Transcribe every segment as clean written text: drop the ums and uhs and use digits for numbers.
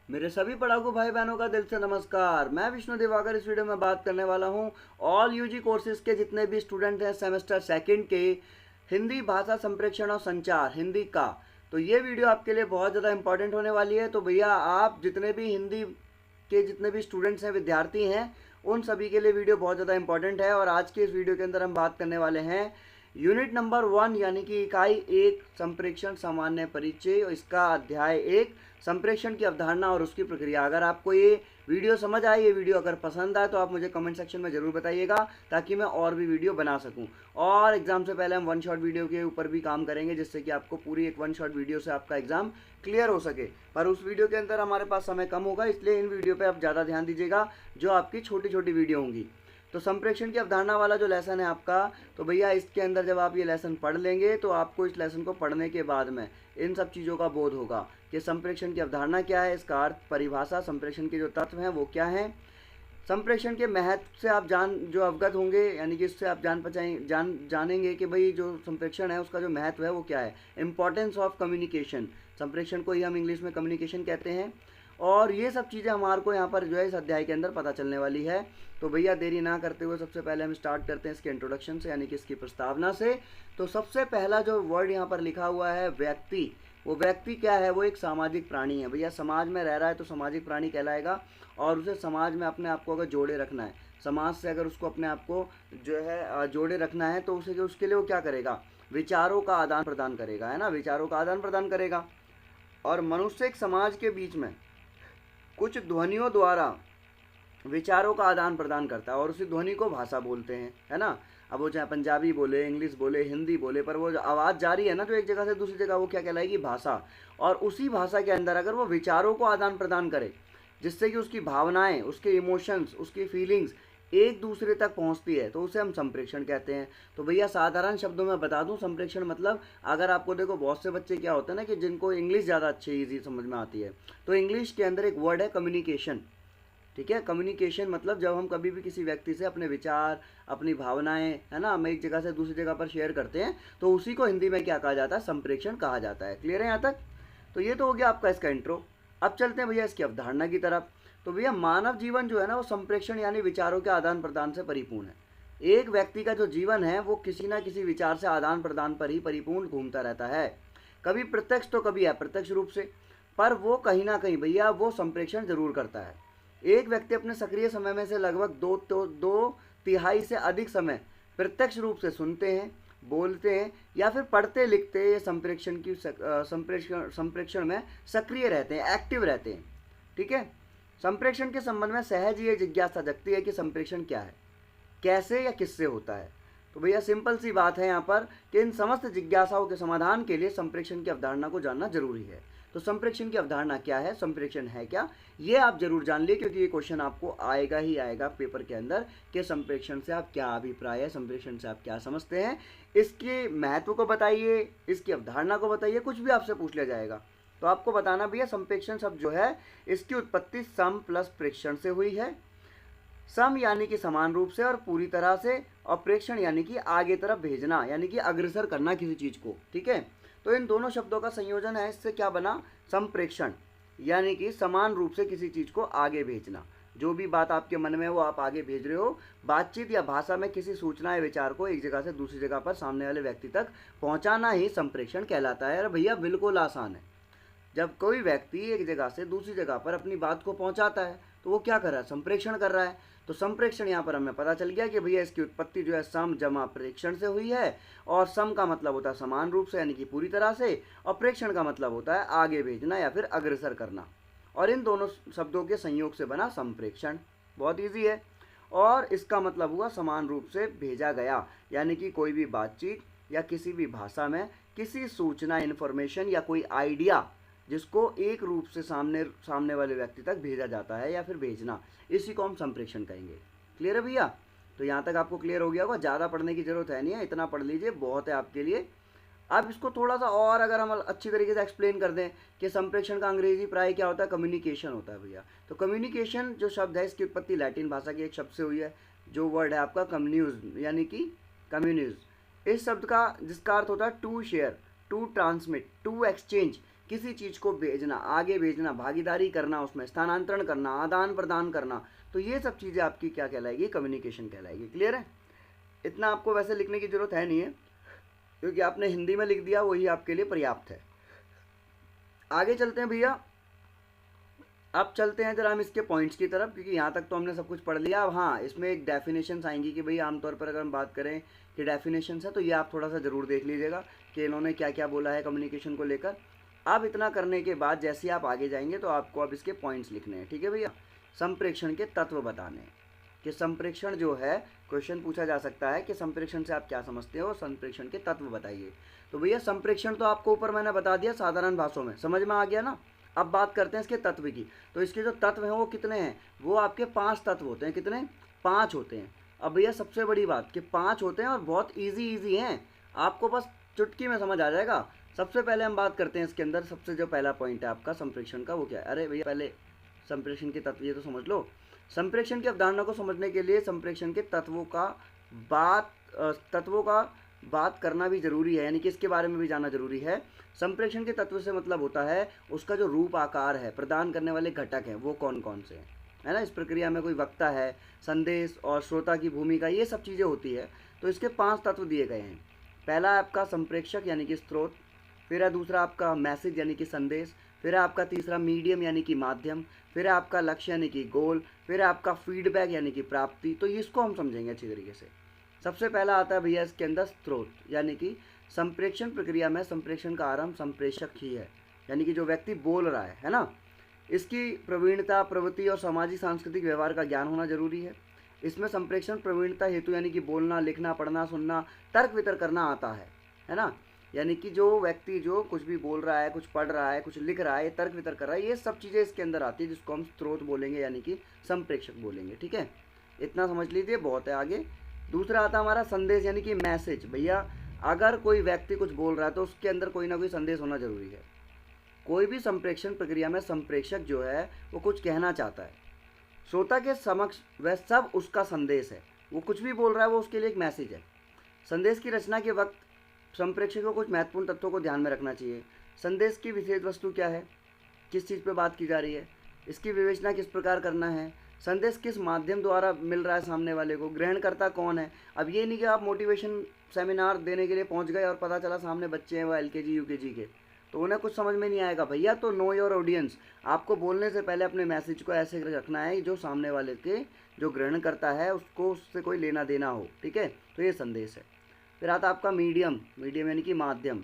मेरे सभी पढ़ाकू भाई बहनों का दिल से नमस्कार। मैं विष्णु दिवाकर इस वीडियो में बात करने वाला हूं ऑल यूजी कोर्सेज के जितने भी स्टूडेंट हैं सेमेस्टर सेकंड के हिंदी भाषा संप्रेक्षण और संचार हिंदी का। तो ये वीडियो आपके लिए बहुत ज़्यादा इंपॉर्टेंट होने वाली है। तो भैया आप जितने भी हिंदी के जितने भी स्टूडेंट्स हैं, विद्यार्थी हैं, उन सभी के लिए वीडियो बहुत ज़्यादा इंपॉर्टेंट है। और आज के इस वीडियो के अंदर हम बात करने वाले हैं यूनिट नंबर 1 यानी कि इकाई 1 संप्रेक्षण सामान्य परिचय और इसका अध्याय 1 संप्रेक्षण की अवधारणा और उसकी प्रक्रिया। अगर आपको ये वीडियो समझ आए, ये वीडियो अगर पसंद आए तो आप मुझे कमेंट सेक्शन में ज़रूर बताइएगा ताकि मैं और भी वीडियो बना सकूं। और एग्ज़ाम से पहले हम वन शॉट वीडियो के ऊपर भी काम करेंगे जिससे कि आपको पूरी एक वन शॉट वीडियो से आपका एग्ज़ाम क्लियर हो सके। पर उस वीडियो के अंदर हमारे पास समय कम होगा, इसलिए इन वीडियो पर आप ज़्यादा ध्यान दीजिएगा जो आपकी छोटी छोटी वीडियो होंगी। तो संप्रेक्षण की अवधारणा वाला जो लेसन है आपका, तो भैया इसके अंदर जब आप ये लेसन पढ़ लेंगे तो आपको इस लेसन को पढ़ने के बाद में इन सब चीज़ों का बोध होगा कि संप्रेक्षण की अवधारणा क्या है, इसका अर्थ, परिभाषा, संप्रेक्षण के जो तत्व हैं वो क्या हैं, संप्रेक्षण के महत्व से आप जो अवगत होंगे, यानी कि इससे आप जानेंगे कि भाई जो संप्रेक्षण है उसका जो महत्व है वो क्या है। इम्पोर्टेंस ऑफ कम्युनिकेशन, संप्रेक्षण को ही हम इंग्लिश में कम्युनिकेशन कहते हैं। और ये सब चीज़ें हमारे को यहाँ पर जो है इस अध्याय के अंदर पता चलने वाली है। तो भैया देरी ना करते हुए सबसे पहले हम स्टार्ट करते हैं इसके इंट्रोडक्शन से, यानी कि इसकी प्रस्तावना से। तो सबसे पहला जो वर्ड यहाँ पर लिखा हुआ है व्यक्ति, वो व्यक्ति क्या है? वो एक सामाजिक प्राणी है। भैया समाज में रह रहा है तो सामाजिक प्राणी कहलाएगा। और उसे समाज में अपने आप को अगर जोड़े रखना है, समाज से अगर उसको अपने आप को जो है जोड़े रखना है तो उसे उसके लिए वो क्या करेगा? विचारों का आदान प्रदान करेगा, है ना, विचारों का आदान प्रदान करेगा। और मनुष्य एक समाज के बीच में कुछ ध्वनियों द्वारा विचारों का आदान प्रदान करता है और उसी ध्वनि को भाषा बोलते हैं, है ना। अब वो चाहे पंजाबी बोले, इंग्लिश बोले, हिंदी बोले, पर वो जो आवाज़ जारी है ना जो एक जगह से दूसरी जगह, वो क्या कहलाएगी? भाषा। और उसी भाषा के अंदर अगर वो विचारों को आदान प्रदान करे जिससे कि उसकी भावनाएं, उसके इमोशंस, उसकी फीलिंग्स एक दूसरे तक पहुंचती है तो उसे हम संप्रेक्षण कहते हैं। तो भैया साधारण शब्दों में बता दूं, संप्रेक्षण मतलब, अगर आपको देखो बहुत से बच्चे क्या होते हैं ना कि जिनको इंग्लिश ज़्यादा अच्छी ईजी समझ में आती है, तो इंग्लिश के अंदर एक वर्ड है कम्युनिकेशन। ठीक है, कम्युनिकेशन मतलब जब हम कभी भी किसी व्यक्ति से अपने विचार, अपनी भावनाएं, है ना, हम एक जगह से दूसरी जगह पर शेयर करते हैं तो उसी को हिंदी में क्या कहा जाता है? संप्रेक्षण कहा जाता है। क्लियर है यहाँ तक? तो ये तो हो गया आपका इसका इंट्रो। अब चलते हैं भैया इसकी अवधारणा की तरफ। तो भैया मानव जीवन जो है ना वो संप्रेक्षण यानी विचारों के आदान प्रदान से परिपूर्ण है। एक व्यक्ति का जो जीवन है वो किसी ना किसी विचार से आदान प्रदान पर ही परिपूर्ण घूमता रहता है, कभी प्रत्यक्ष तो कभी अप्रत्यक्ष रूप से, पर वो कहीं ना कहीं भैया वो संप्रेक्षण जरूर करता है। एक व्यक्ति अपने सक्रिय समय में से लगभग दो तिहाई से अधिक समय प्रत्यक्ष रूप से सुनते हैं, बोलते हैं या फिर पढ़ते लिखते ये संप्रेक्षण में सक्रिय रहते हैं, एक्टिव रहते हैं। ठीक है, संप्रेक्षण के संबंध में सहज ये जिज्ञासा जगती है कि संप्रेक्षण क्या है, कैसे या किससे होता है। तो भैया सिंपल सी बात है यहाँ पर कि इन समस्त जिज्ञासाओं के समाधान के लिए संप्रेक्षण की अवधारणा को जानना जरूरी है। तो संप्रेक्षण की अवधारणा क्या है, संप्रेक्षण है क्या, ये आप जरूर जान लिए क्योंकि ये क्वेश्चन आपको आएगा ही आएगा पेपर के अंदर कि संप्रेक्षण से आप क्या अभिप्राय है, संप्रेक्षण से आप क्या समझते हैं, इसके महत्व को बताइए, इसकी अवधारणा को बताइए, कुछ भी आपसे पूछ लिया जाएगा तो आपको बताना भैया संप्रेक्षण शब्द जो है इसकी उत्पत्ति सम प्लस प्रेक्षण से हुई है। सम यानी कि समान रूप से और पूरी तरह से, और प्रेक्षण यानी कि आगे तरफ भेजना, यानी कि अग्रसर करना किसी चीज को। ठीक है, तो इन दोनों शब्दों का संयोजन है, इससे क्या बना? संप्रेक्षण, यानी कि समान रूप से किसी चीज को आगे भेजना। जो भी बात आपके मन में वो आप आगे भेज रहे हो, बातचीत या भाषा में किसी सूचना या विचार को एक जगह से दूसरी जगह पर सामने वाले व्यक्ति तक पहुंचाना ही संप्रेक्षण कहलाता है। अरे भैया बिल्कुल आसान है। जब कोई व्यक्ति एक जगह से दूसरी जगह पर अपनी बात को पहुंचाता है तो वो क्या कर रहा है? संप्रेक्षण कर रहा है। तो संप्रेक्षण यहाँ पर हमें पता चल गया कि भैया इसकी उत्पत्ति जो है सम जमा प्रेक्षण से हुई है। और सम का मतलब होता है समान रूप से यानी कि पूरी तरह से, और प्रेक्षण का मतलब होता है आगे भेजना या फिर अग्रसर करना। और इन दोनों शब्दों के संयोग से बना संप्रेक्षण। बहुत ईजी है। और इसका मतलब हुआ समान रूप से भेजा गया, यानी कि कोई भी बातचीत या किसी भी भाषा में किसी सूचना, इन्फॉर्मेशन या कोई आइडिया जिसको एक रूप से सामने वाले व्यक्ति तक भेजा जाता है या फिर भेजना, इसी को हम संप्रेक्षण कहेंगे। क्लियर है भैया? तो यहाँ तक आपको क्लियर हो गया होगा, ज़्यादा पढ़ने की जरूरत है नहीं है, इतना पढ़ लीजिए बहुत है आपके लिए। अब इसको थोड़ा सा और अगर हम अच्छी तरीके से एक्सप्लेन कर दें कि संप्रेक्षण का अंग्रेजी प्राय क्या होता है? कम्युनिकेशन होता है भैया। तो कम्युनिकेशन जो शब्द है इसकी उत्पत्ति लैटिन भाषा के एक शब्द से हुई है, जो वर्ड है आपका कम्युन्यूज, यानी कि कम्युन्यूज। इस शब्द का जिसका अर्थ होता है to share, to transmit, to exchange, किसी चीज़ को भेजना, आगे भेजना, भागीदारी करना, उसमें स्थानांतरण करना, आदान प्रदान करना, तो ये सब चीज़ें आपकी क्या कहलाएगी, कम्युनिकेशन कहलाएगी। क्लियर है? इतना आपको वैसे लिखने की ज़रूरत है नहीं है, क्योंकि आपने हिंदी में लिख दिया वही आपके लिए पर्याप्त है। आगे चलते हैं भैया, अब चलते हैं जरा हम इसके पॉइंट्स की तरफ, क्योंकि यहाँ तक तो हमने सब कुछ पढ़ लिया। अब हाँ, इसमें एक डेफिनेशंस आएंगी कि भाई आमतौर पर अगर हम बात करें कि डेफिनेशंस है, तो ये आप थोड़ा सा ज़रूर देख लीजिएगा कि इन्होंने क्या क्या बोला है कम्युनिकेशन को लेकर। अब इतना करने के बाद जैसे ही आप आगे जाएंगे तो आपको अब इसके पॉइंट्स लिखने हैं। ठीक है भैया? संप्रेषण के तत्व बताने हैं कि संप्रेषण जो है, क्वेश्चन पूछा जा सकता है कि संप्रेषण से आप क्या समझते हो, संप्रेषण के तत्व बताइए। तो भैया संप्रेषण तो आपको ऊपर मैंने बता दिया साधारण भाषा में, समझ में आ गया ना। अब बात करते हैं इसके तत्व की। तो इसके जो तत्व हैं वो कितने हैं? वो आपके 5 तत्व होते हैं। कितने? 5 होते हैं। अब भैया सबसे बड़ी बात कि 5 होते हैं और बहुत ईजी हैं, आपको बस चुटकी में समझ आ जाएगा। सबसे पहले हम बात करते हैं इसके अंदर, सबसे जो पहला पॉइंट है आपका संप्रेषण का, वो क्या है? अरे भैया पहले संप्रेषण के तत्व ये तो समझ लो। संप्रेषण की अवधारणा को समझने के लिए संप्रेषण के तत्वों का बात करना भी जरूरी है, यानी कि इसके बारे में भी जानना जरूरी है। संप्रेषण के तत्व से मतलब होता है उसका जो रूप आकार है, प्रदान करने वाले घटक हैं वो कौन कौन से हैं, है ना। इस प्रक्रिया में कोई वक्ता है, संदेश और श्रोता की भूमिका, ये सब चीज़ें होती है। तो इसके 5 तत्व दिए गए हैं। पहला है आपका संप्रेषक यानी कि स्रोत, फिर है दूसरा आपका मैसेज यानी कि संदेश, फिर है आपका तीसरा मीडियम यानी कि माध्यम, फिर है आपका लक्ष्य यानी कि गोल, फिर है आपका फीडबैक यानी कि प्राप्ति। तो इसको हम समझेंगे अच्छी तरीके से। सबसे पहला आता है भैया इसके अंदर स्रोत, यानी कि संप्रेषण प्रक्रिया में संप्रेषण का आरंभ संप्रेषक ही है, यानी कि जो व्यक्ति बोल रहा है ना। इसकी प्रवीणता, प्रवृत्ति और सामाजिक सांस्कृतिक व्यवहार का ज्ञान होना जरूरी है। इसमें संप्रेषण प्रवीणता हेतु यानी कि बोलना, लिखना, पढ़ना, सुनना, तर्क वितर्क करना आता है ना। यानी कि जो व्यक्ति जो कुछ भी बोल रहा है, कुछ पढ़ रहा है, कुछ लिख रहा है, तर्क वितर्क कर रहा है, ये सब चीज़ें इसके अंदर आती है, जिसको हम स्रोत बोलेंगे यानी कि संप्रेषक बोलेंगे। ठीक है, इतना समझ लीजिए, बहुत है। आगे दूसरा आता है हमारा संदेश यानी कि मैसेज। भैया अगर कोई व्यक्ति कुछ बोल रहा है तो उसके अंदर कोई ना कोई संदेश होना जरूरी है। कोई भी संप्रेषण प्रक्रिया में संप्रेषक जो है वो कुछ कहना चाहता है, श्रोता के समक्ष वह सब उसका संदेश है। वो कुछ भी बोल रहा है वो उसके लिए एक मैसेज है। संदेश की रचना के वक्त संप्रेषक को कुछ महत्वपूर्ण तत्वों को ध्यान में रखना चाहिए। संदेश की विषय वस्तु क्या है, किस चीज़ पे बात की जा रही है, इसकी विवेचना किस प्रकार करना है, संदेश किस माध्यम द्वारा मिल रहा है सामने वाले को, ग्रहणकर्ता कौन है। अब ये नहीं कि आप मोटिवेशन सेमिनार देने के लिए पहुंच गए और पता चला सामने बच्चे हैं वो LKG UKG के, तो उन्हें कुछ समझ में नहीं आएगा। भैया तो नो योर ऑडियंस, आपको बोलने से पहले अपने मैसेज को ऐसे रखना है जो सामने वाले के जो ग्रहण करता है उसको उससे कोई लेना देना हो। ठीक है, तो ये संदेश है। फिर आता आपका मीडियम, मीडियम यानी कि माध्यम।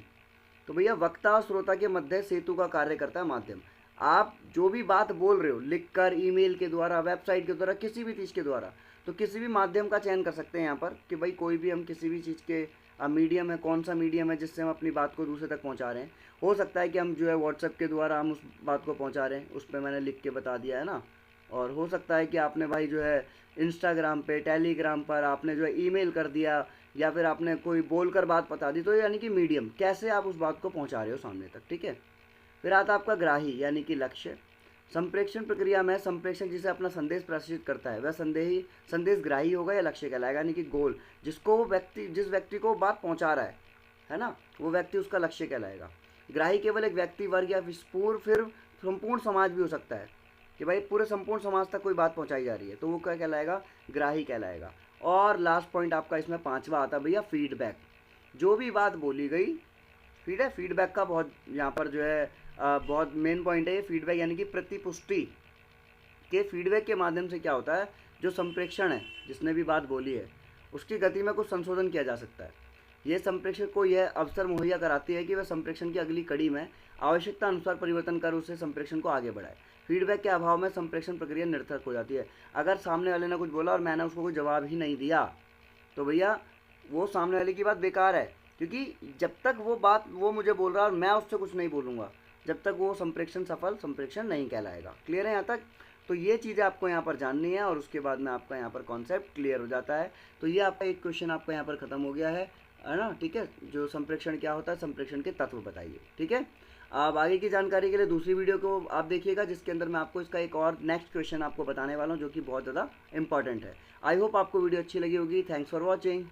तो भैया वक्ता और श्रोता के मध्य सेतु का कार्य करता है माध्यम। आप जो भी बात बोल रहे हो, लिखकर, ईमेल के द्वारा, वेबसाइट के द्वारा, किसी भी चीज़ के द्वारा, तो किसी भी माध्यम का चयन कर सकते हैं यहाँ पर कि भाई कोई भी हम किसी भी चीज़ के मीडियम है, कौन सा मीडियम है जिससे हम अपनी बात को दूसरे तक पहुँचा रहे हैं। हो सकता है कि हम जो है व्हाट्सएप के द्वारा हम उस बात को पहुँचा रहे हैं, उस पर मैंने लिख के बता दिया है ना। और हो सकता है कि आपने भाई जो है इंस्टाग्राम पे, टेलीग्राम पर आपने जो है ईमेल कर दिया, या फिर आपने कोई बोलकर बात बता दी। तो यानी कि मीडियम, कैसे आप उस बात को पहुँचा रहे हो सामने तक। ठीक है, फिर आता आपका ग्राही यानी कि लक्ष्य। संप्रेषण प्रक्रिया में संप्रेषक जिसे अपना संदेश प्रेषित करता है वह संदेश ग्राही होगा या लक्ष्य कहलाएगा, यानी कि गोल, जिसको वो व्यक्ति, जिस व्यक्ति को बात पहुंचा रहा है ना, वो व्यक्ति उसका लक्ष्य कहलाएगा। ग्राही केवल एक व्यक्ति, वर्ग या फिर संपूर्ण समाज भी हो सकता है कि भाई पूरे संपूर्ण समाज तक कोई बात पहुँचाई जा रही है, तो वो क्या कहलाएगा, ग्राही कहलाएगा। और लास्ट पॉइंट आपका इसमें 5वां आता है भैया फीडबैक। जो भी बात बोली गई, फीडबैक का बहुत यहाँ पर जो है बहुत मेन पॉइंट है ये फीडबैक, यानी कि प्रतिपुष्टि के फीडबैक के माध्यम से क्या होता है, जो संप्रेषण है जिसने भी बात बोली है उसकी गति में कुछ संशोधन किया जा सकता है। ये संप्रेषक को यह अवसर मुहैया कराती है कि वह संप्रेषण की अगली कड़ी में आवश्यकता अनुसार परिवर्तन कर उससे संप्रेषण को आगे बढ़ाए। फीडबैक के अभाव में संप्रेषण प्रक्रिया निरर्थक हो जाती है। अगर सामने वाले ने कुछ बोला और मैंने उसको कोई जवाब ही नहीं दिया तो भैया वो सामने वाले की बात बेकार है, क्योंकि जब तक वो मुझे बोल रहा है और मैं उससे कुछ नहीं बोलूँगा, जब तक वो संप्रेषण सफल संप्रेषण नहीं कहलाएगा। क्लियर है यहाँ तक? तो ये चीज़ें आपको यहाँ पर जाननी है और उसके बाद में आपका यहाँ पर कॉन्सेप्ट क्लियर हो जाता है। तो ये आपका एक क्वेश्चन आपका यहाँ पर ख़त्म हो गया है ना। ठीक है, जो संप्रेषण क्या होता है, संप्रेषण के तत्व बताइए। ठीक है, अब आगे की जानकारी के लिए दूसरी वीडियो को आप देखिएगा, जिसके अंदर मैं आपको इसका एक और नेक्स्ट क्वेश्चन आपको बताने वाला हूँ जो कि बहुत ज़्यादा इंपॉर्टेंट है। आई होप आपको वीडियो अच्छी लगी होगी। Thanks for watching.